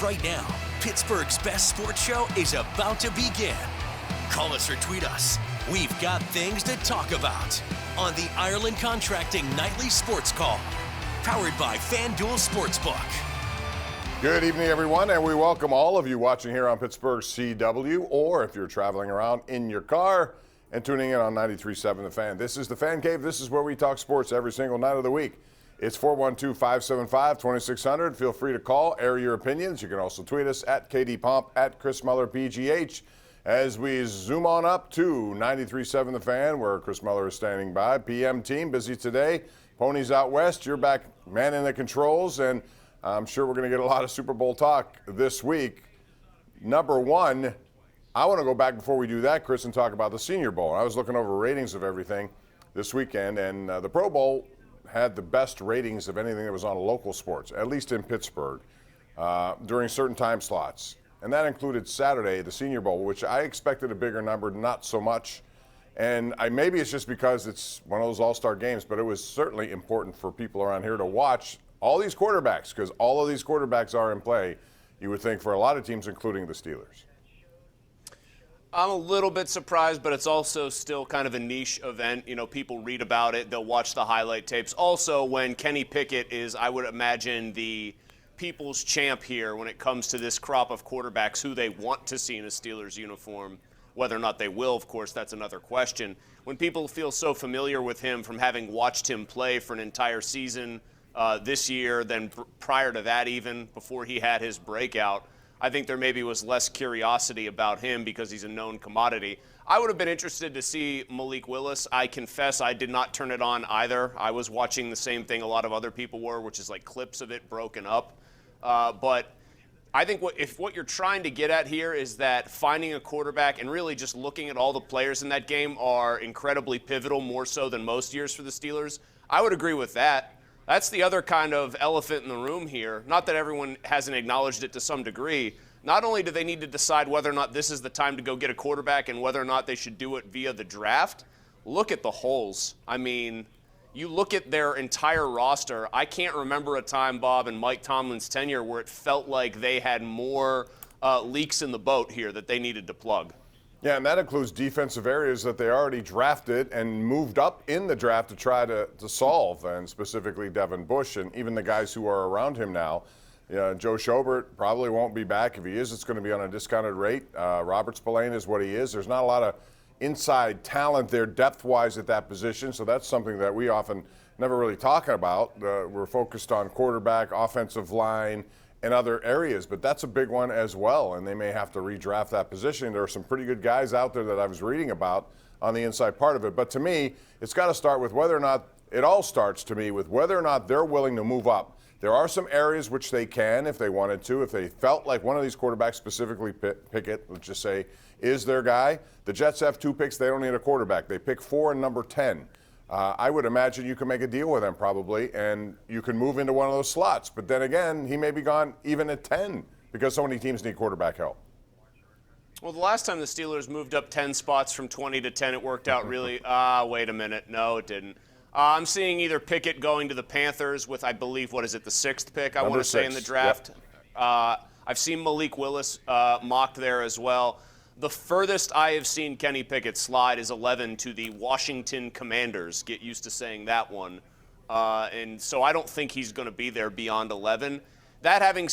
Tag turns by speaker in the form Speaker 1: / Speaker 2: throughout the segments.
Speaker 1: right now. Pittsburgh's best sports show is about to begin. Call us or tweet us. We've got things to talk about on the Ireland Contracting Nightly Sports Call, powered by FanDuel Sportsbook.
Speaker 2: Good evening, everyone, and we welcome all of you watching here on Pittsburgh CW, or if you're traveling around in your car and tuning in on 93.7 The Fan. This is The Fan Cave. This is where we talk sports every single night of the week. It's 412-575-2600. Feel free to call, air your opinions. You can also tweet us at KDPomp, at Chris Mueller PGH, as we zoom on up to 93.7 The Fan, where Chris Mueller is standing by. PM team busy today. Ponies out west. You're back manning the controls, and I'm sure we're going to get a lot of Super Bowl talk this week. Number one, I want to go back before we do that, Chris, and talk about the Senior Bowl. I was looking over ratings of everything this weekend, and the Pro Bowl had the best ratings of anything that was on local sports, at least in Pittsburgh, during certain time slots. And that included Saturday, the Senior Bowl, which I expected a bigger number, not so much. And maybe it's just because it's one of those all-star games, but it was certainly important for people around here to watch all these quarterbacks, because all of these quarterbacks are in play, you would think, for a lot of teams, including the Steelers.
Speaker 3: I'm a little bit surprised, but it's also still kind of a niche event. You know, people read about it, they'll watch the highlight tapes. Also, when Kenny Pickett is, I would imagine, the people's champ here when it comes to this crop of quarterbacks who they want to see in a Steelers uniform. Whether or not they will, of course, that's another question. When people feel so familiar with him from having watched him play for an entire season this year, then prior to that even, before he had his breakout, I think there maybe was less curiosity about him because he's a known commodity. I would have been interested to see Malik Willis. I confess I did not turn it on either. I was watching the same thing a lot of other people were, which is like clips of it broken up. But I think if what you're trying to get at here is that finding a quarterback and really just looking at all the players in that game are incredibly pivotal, more so than most years for the Steelers, I would agree with that. That's the other kind of elephant in the room here. Not that everyone hasn't acknowledged it to some degree. Not only do they need to decide whether or not this is the time to go get a quarterback and whether or not they should do it via the draft, look at the holes. I mean, you look at their entire roster. I can't remember a time, Bob, in Mike Tomlin's tenure where it felt like they had more leaks in the boat here that they needed to plug.
Speaker 2: Yeah, and that includes defensive areas that they already drafted and moved up in the draft to try to solve, and specifically Devin Bush and even the guys who are around him now. Joe Schobert probably won't be back. If he is, it's going to be on a discounted rate. Robert Spillane is what he is. There's not a lot of inside talent there depth-wise at that position, so that's something that we often never really talk about. We're focused on quarterback, offensive line, and other areas, but that's a big one as well, and they may have to redraft that position. There are some pretty good guys out there that I was reading about on the inside part of it, but to me, it's got to start with whether or not, it all starts to me with whether or not they're willing to move up. There are some areas which they can if they wanted to, if they felt like one of these quarterbacks, specifically Pickett, let's just say, is their guy. The Jets have 2 picks, they don't need a quarterback. They pick 4 and number 10. I would imagine you can make a deal with him probably, and you can move into one of those slots. But then again, he may be gone even at 10 because so many teams need quarterback help.
Speaker 3: Well, the last time the Steelers moved up 10 spots from 20 to 10, it worked out really, wait a minute. No, it didn't. I'm seeing either Pickett going to the Panthers with, I believe, what is it, the 6th pick, I want to say, in the draft. Yep. I've seen Malik Willis mocked there as well. The furthest I have seen Kenny Pickett slide is 11 to the Washington Commanders. Get used to saying that one. And so I don't think he's going to be there beyond 11. That having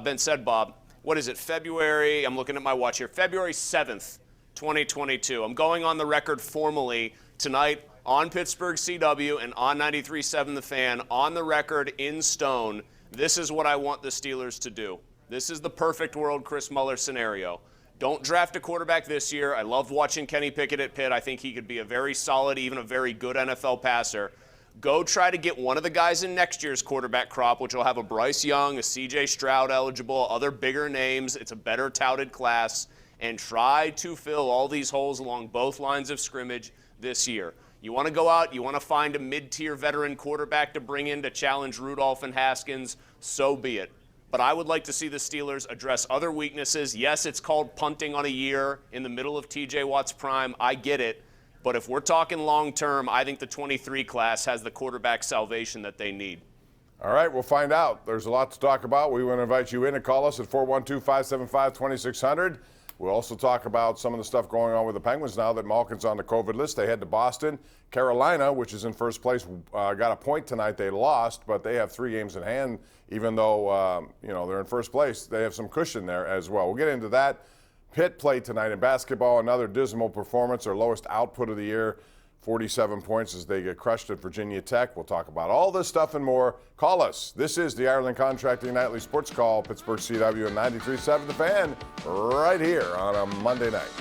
Speaker 3: been said, Bob, what is it, February, I'm looking at my watch here, February 7th, 2022. I'm going on the record formally tonight on Pittsburgh CW and on 93.7 The Fan, on the record in stone. This is what I want the Steelers to do. This is the perfect world Chris Mueller scenario. Don't draft a quarterback this year. I loved watching Kenny Pickett at Pitt. I think he could be a very solid, even a very good NFL passer. Go try to get one of the guys in next year's quarterback crop, which will have a Bryce Young, a C.J. Stroud eligible, other bigger names. It's a better touted class. And try to fill all these holes along both lines of scrimmage this year. You want to go out, you want to find a mid-tier veteran quarterback to bring in to challenge Rudolph and Haskins, so be it. But I would like to see the Steelers address other weaknesses. Yes, it's called punting on a year in the middle of T.J. Watt's prime. I get it. But if we're talking long-term, I think the 23 class has the quarterback salvation that they need.
Speaker 2: All right, we'll find out. There's a lot to talk about. We want to invite you in and call us at 412-575-2600. We'll also talk about some of the stuff going on with the Penguins now that Malkin's on the COVID list. They head to Boston. Carolina, which is in first place, got a point tonight. They lost, but they have 3 games in hand. Even though they're in first place, they have some cushion there as well. We'll get into that. Pitt played tonight in basketball. Another dismal performance, their lowest output of the year. 47 points as they get crushed at Virginia Tech. We'll talk about all this stuff and more. Call us. This is the Ireland Contracting Nightly Sports Call, Pittsburgh CW and 93.7 The Fan, right here on a Monday night.